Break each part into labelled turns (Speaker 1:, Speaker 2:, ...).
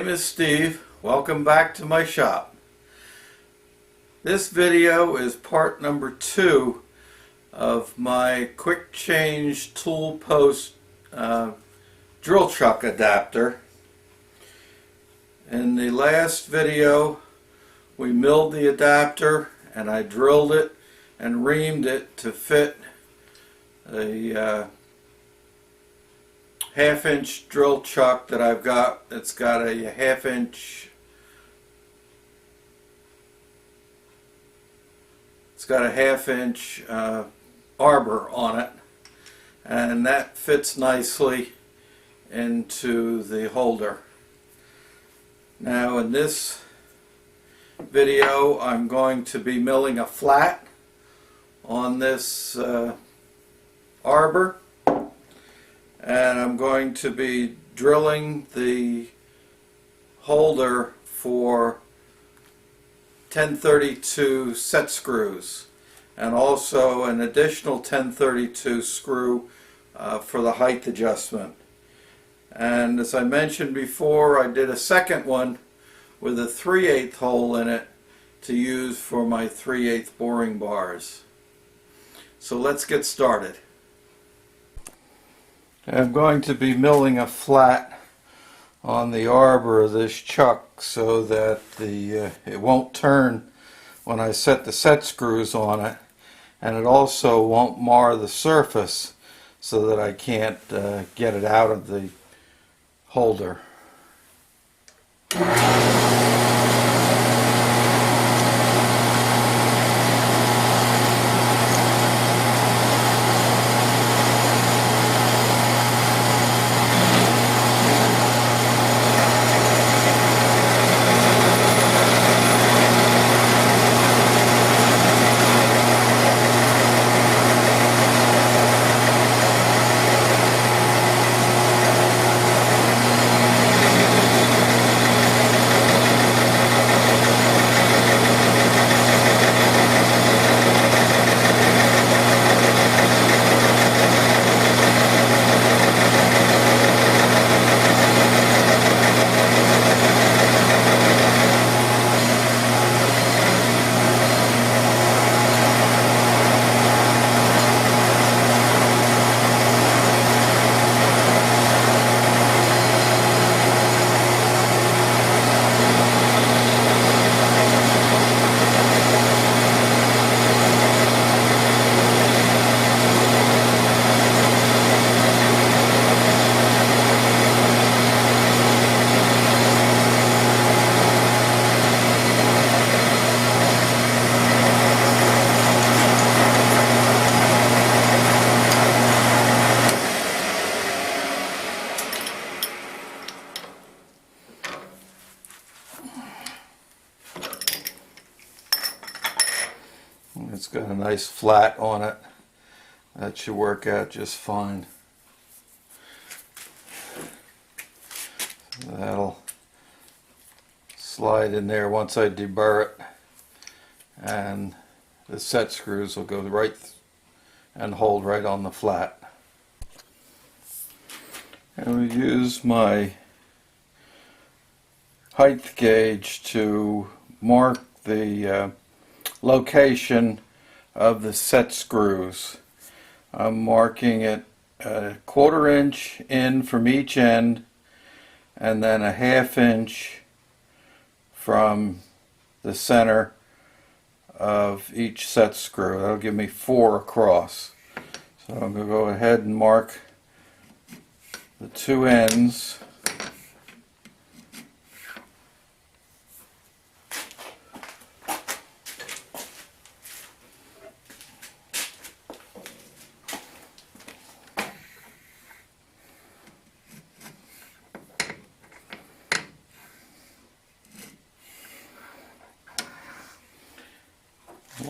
Speaker 1: name is Steve. Welcome back to my shop. This video is part number 2 of my quick change Toolpost drill chuck adapter. In the last video we milled the adapter and I drilled it and reamed it to fit a half-inch drill chuck that I've got. It's got a half-inch. It's got a half-inch arbor on it, and that fits nicely into the holder. Now, in this video, I'm going to be milling a flat on this arbor. And I'm going to be drilling the holder for 1032 set screws and also an additional 1032 screw for the height adjustment. And as I mentioned before, I did a second one with a 3/8 hole in it to use for my 3/8 boring bars. So let's get started. I'm going to be milling a flat on the arbor of this chuck so that it won't turn when I set the set screws on it, and it also won't mar the surface so that I can't get it out of the holder. It's got a nice flat on it. That should work out just fine. That'll slide in there once I deburr it, and the set screws will go right and hold right on the flat. And we use my height gauge to mark the location of the set screws. I'm marking it a 1/4 inch in from each end and then a 1/2 inch from the center of each set screw. That'll give me 4 across. So I'm going to go ahead and mark the 2 ends.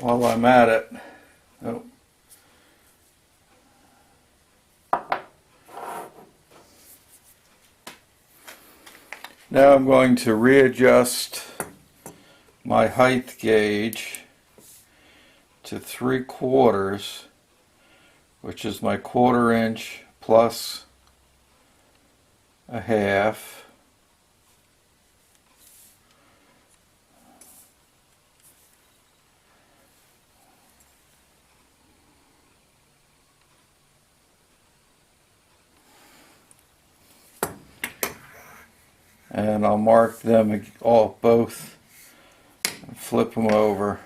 Speaker 1: While I'm at it, now I'm going to readjust my height gauge to 3/4, which is my 1/4 inch plus a half. and I'll mark them all both, flip them over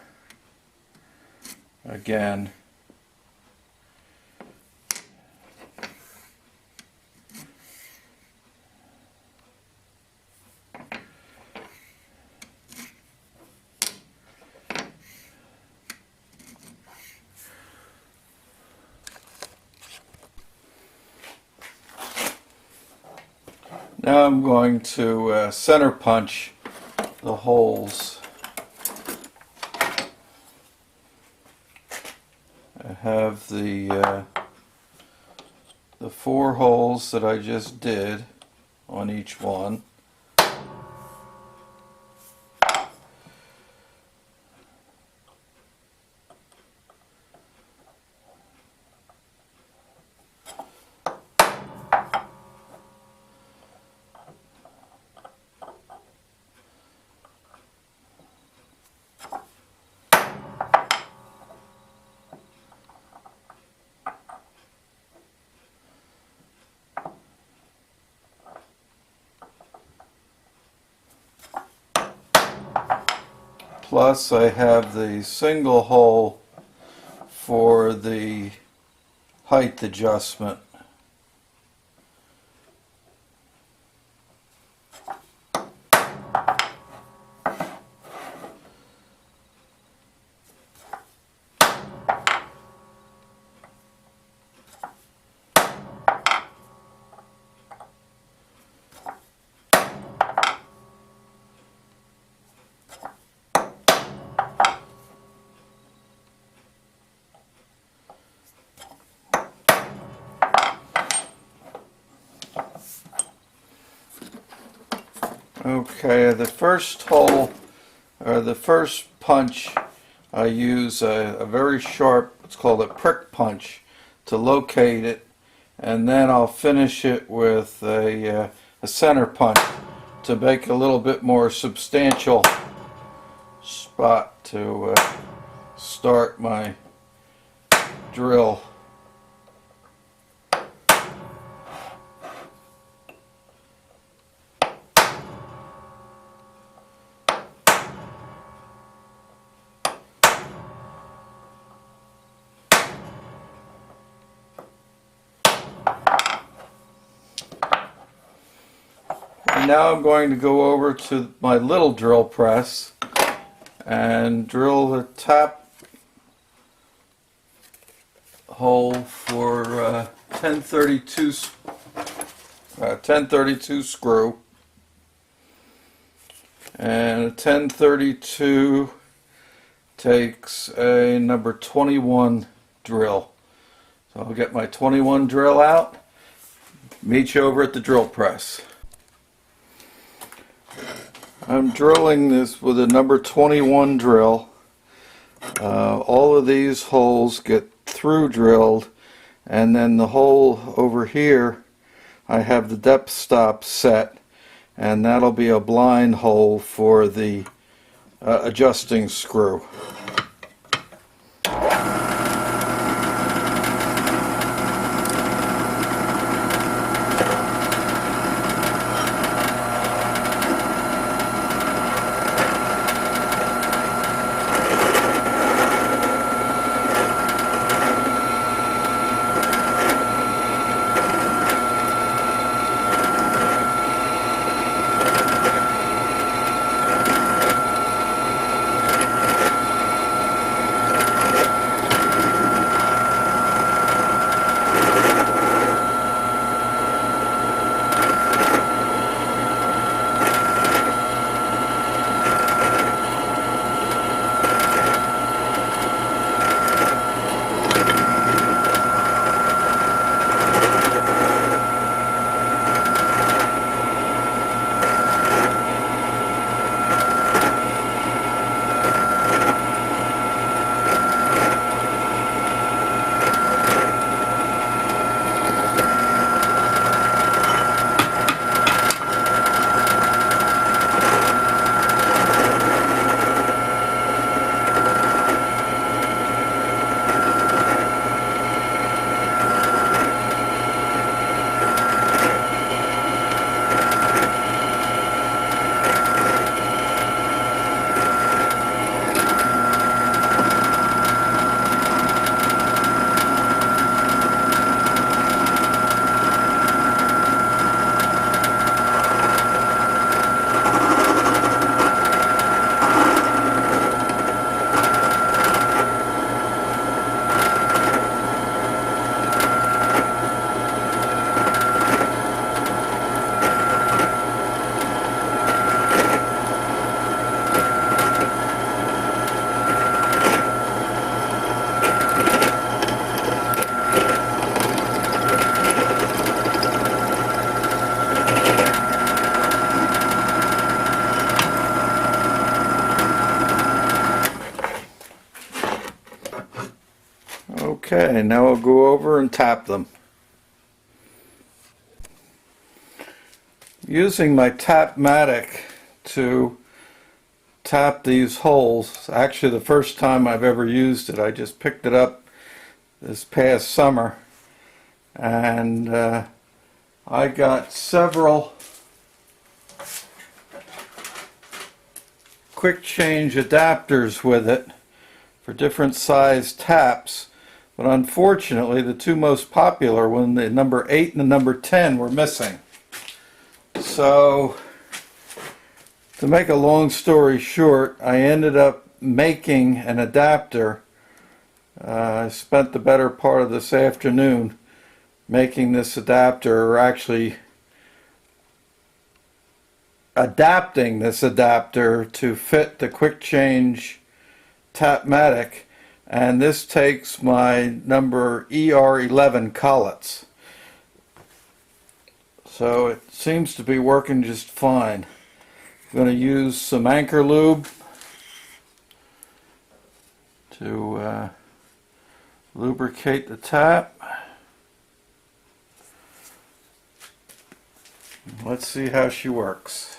Speaker 1: again. Now I'm going to center punch the holes. I have the 4 holes that I just did on each one. Plus I have the single hole for the height adjustment. Okay, the first hole, or the first punch, I use a very sharp, it's called a prick punch, to locate it, and then I'll finish it with a center punch to make a little bit more substantial spot to start my drill. Now I'm going to go over to my little drill press and drill the top hole for 1032 screw, and a 1032 takes a number 21 drill. So I'll get my 21 drill out, meet you over at the drill press. I'm drilling this with a number 21 drill. All of these holes get through drilled, and then the hole over here I have the depth stop set, and that'll be a blind hole for the adjusting screw. Okay, now I'll go over and tap them. Using my Tapmatic to tap these holes, actually the first time I've ever used it, I just picked it up this past summer, and I got several quick change adapters with it for different size taps, but unfortunately the two most popular ones, the number 8 and the number 10, were missing. So to make a long story short, I ended up making an adapter. I spent the better part of this afternoon making this adapter, or actually adapting this adapter to fit the quick change Tapmatic, and this takes my number ER11 collets. So it seems to be working just fine. I'm going to use some anchor lube to lubricate the tap. Let's see how she works.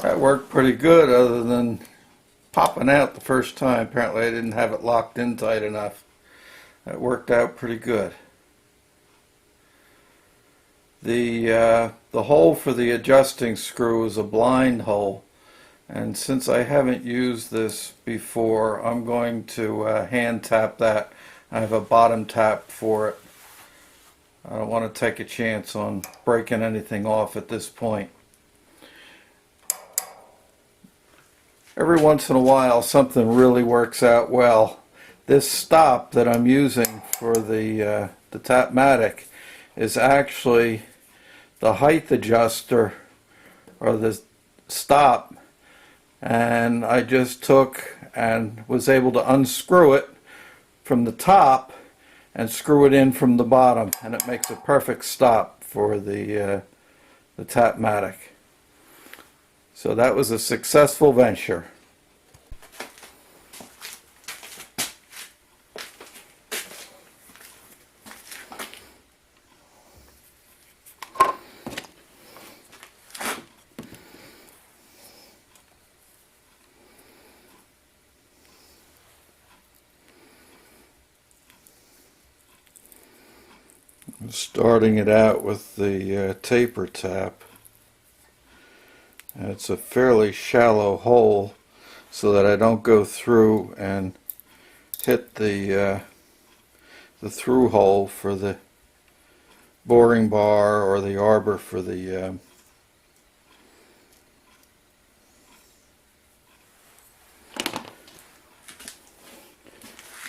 Speaker 1: That worked pretty good, other than popping out the first time. Apparently I didn't have it locked in tight enough. That worked out pretty good. The hole for the adjusting screw is a blind hole, and since I haven't used this before, I'm going to hand tap that. I have a bottom tap for it. I don't want to take a chance on breaking anything off at this point. Every once in a while something really works out well. This stop that I'm using for the Tapmatic is actually the height adjuster, or the stop, and I just took and was able to unscrew it from the top and screw it in from the bottom, and it makes a perfect stop for the Tapmatic. So that was a successful venture. Starting it out with the taper tap. And it's a fairly shallow hole, so that I don't go through and hit the through hole for the boring bar or the arbor for the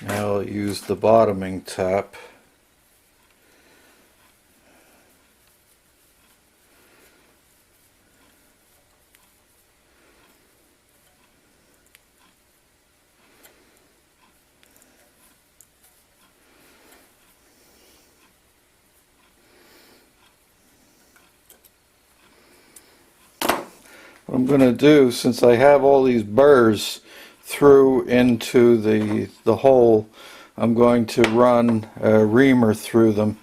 Speaker 1: now I'll use the bottoming tap. What I'm going to do, since I have all these burrs through into the hole, I'm going to run a reamer through them.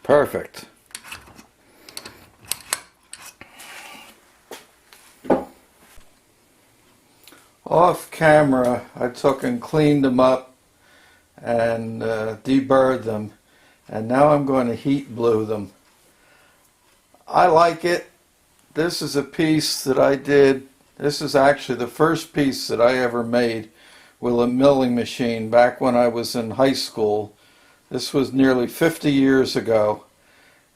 Speaker 1: Perfect. Off camera, I took and cleaned them up and deburred them, and now I'm going to heat blue them. I like it. This is a piece that I did. This is actually the first piece that I ever made with a milling machine back when I was in high school. This was nearly 50 years ago,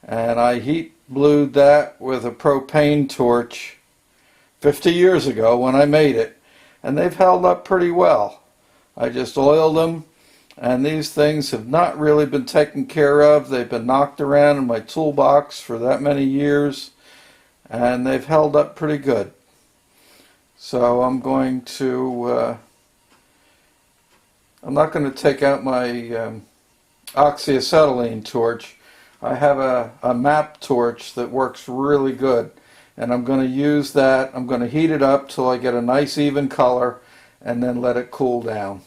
Speaker 1: and I heat blued that with a propane torch 50 years ago when I made it, and they've held up pretty well. I just oiled them, and these things have not really been taken care of. They've been knocked around in my toolbox for that many years, and they've held up pretty good. So I'm going to, I'm not going to take out my oxyacetylene torch. I have a map torch that works really good, and I'm going to use that. I'm going to heat it up till I get a nice even color and then let it cool down.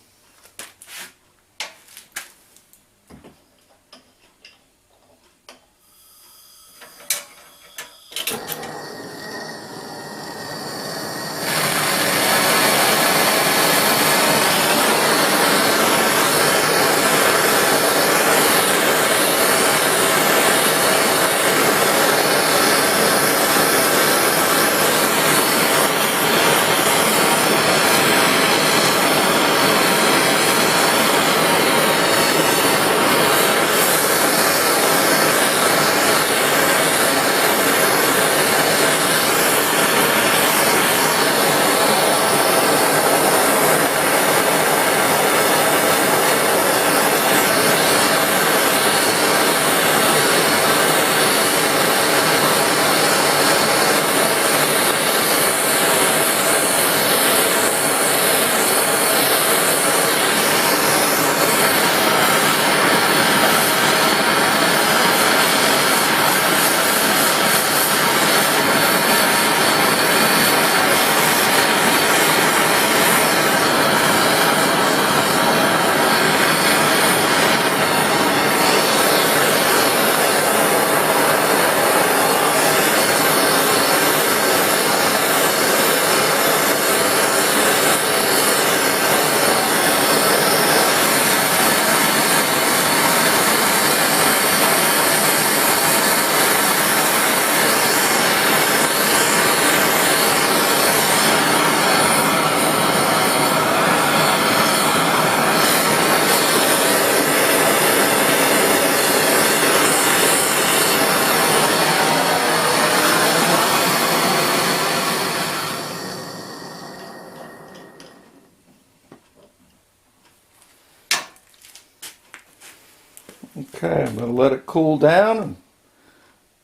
Speaker 1: Okay, I'm going to let it cool down and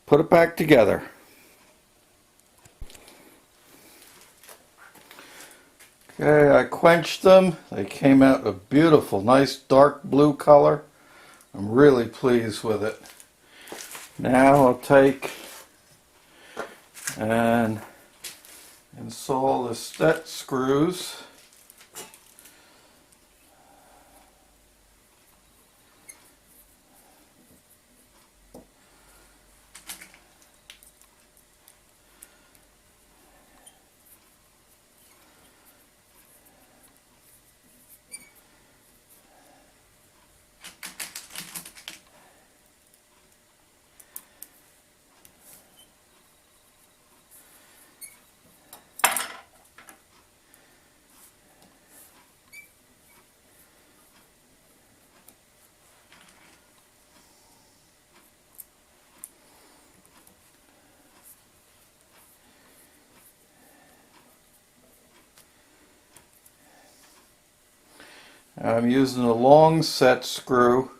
Speaker 1: put it back together. Okay, I quenched them. They came out a beautiful, nice dark blue color. I'm really pleased with it. Now I'll take and install the set screws. I'm using a long set screw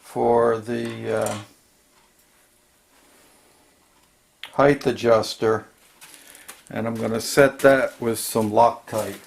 Speaker 1: for the height adjuster, and I'm going to set that with some Loctite.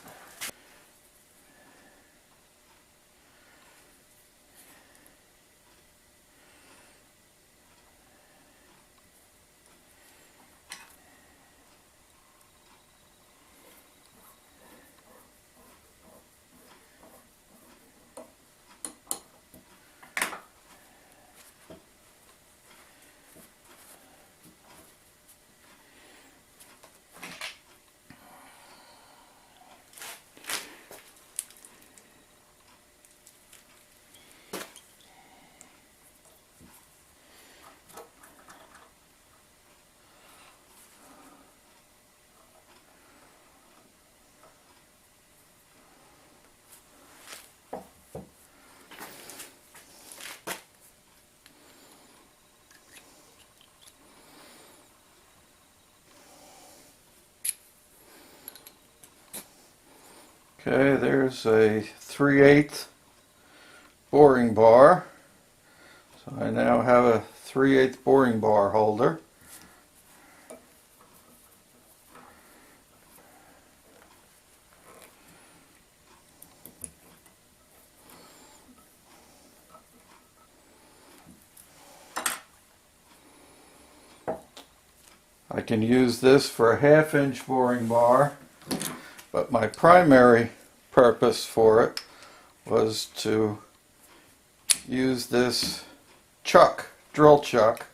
Speaker 1: Okay, there's a 3/8 boring bar. So I now have a 3/8 boring bar holder. I can use this for a 1/2-inch boring bar, but my primary purpose for it was to use this chuck, drill chuck.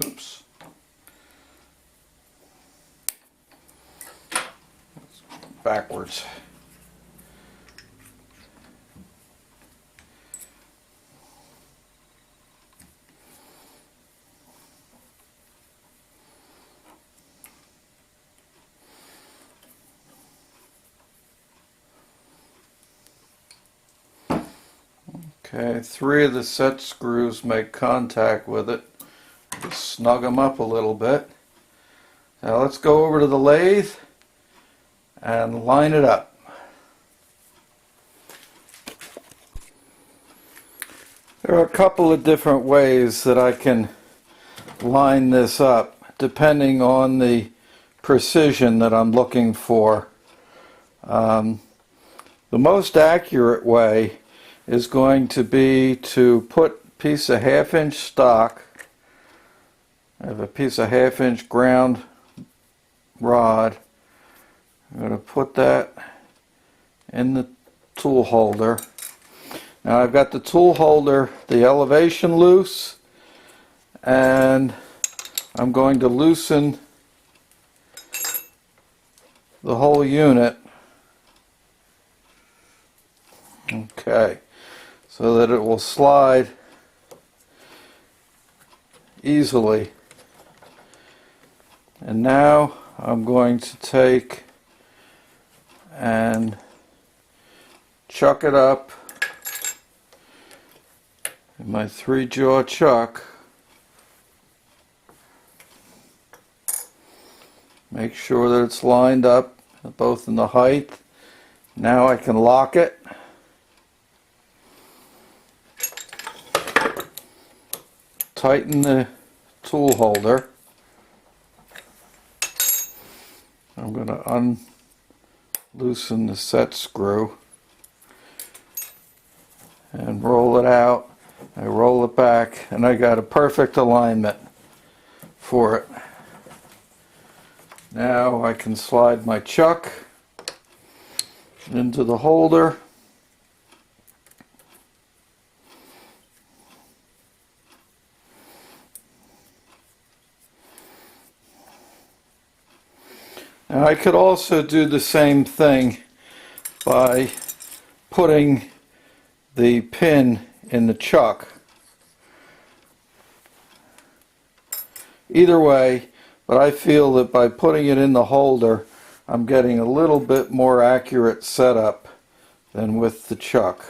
Speaker 1: Oops. Backwards. Okay, 3 of the set screws make contact with it. Just snug them up a little bit. Now let's go over to the lathe and line it up. There are a couple of different ways that I can line this up depending on the precision that I'm looking for. The most accurate way is going to be to put a piece of 1/2-inch stock. I have a piece of 1/2-inch ground rod. I'm going to put that in the tool holder. Now I've got the tool holder, the elevation loose, and I'm going to loosen the whole unit. Okay, so that it will slide easily. And now I'm going to take and chuck it up in my 3-jaw chuck. Make sure that it's lined up both in the height. Now I can lock it. Tighten the tool holder. I'm going to loosen the set screw and roll it out. I roll it back and I got a perfect alignment for it. Now I can slide my chuck into the holder. Now I could also do the same thing by putting the pin in the chuck. Either way, but I feel that by putting it in the holder, I'm getting a little bit more accurate setup than with the chuck.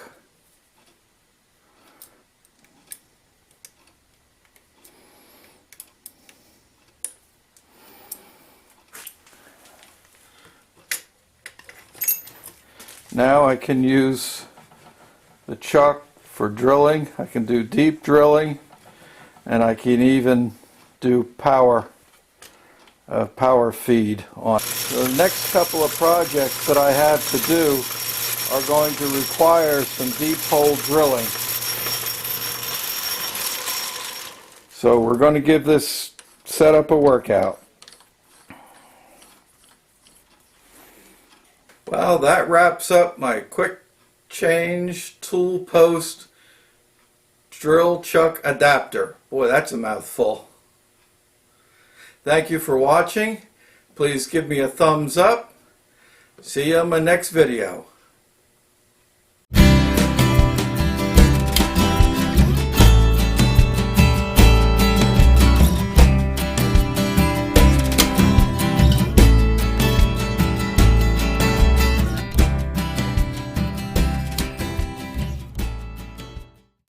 Speaker 1: Now I can use the chuck for drilling. I can do deep drilling, and I can even do power feed on. So the next couple of projects that I have to do are going to require some deep hole drilling. So we're going to give this setup a workout. Well, that wraps up my quick change Toolpost drill chuck adapter. Boy, that's a mouthful. Thank you for watching. Please give me a thumbs up. See you in my next video.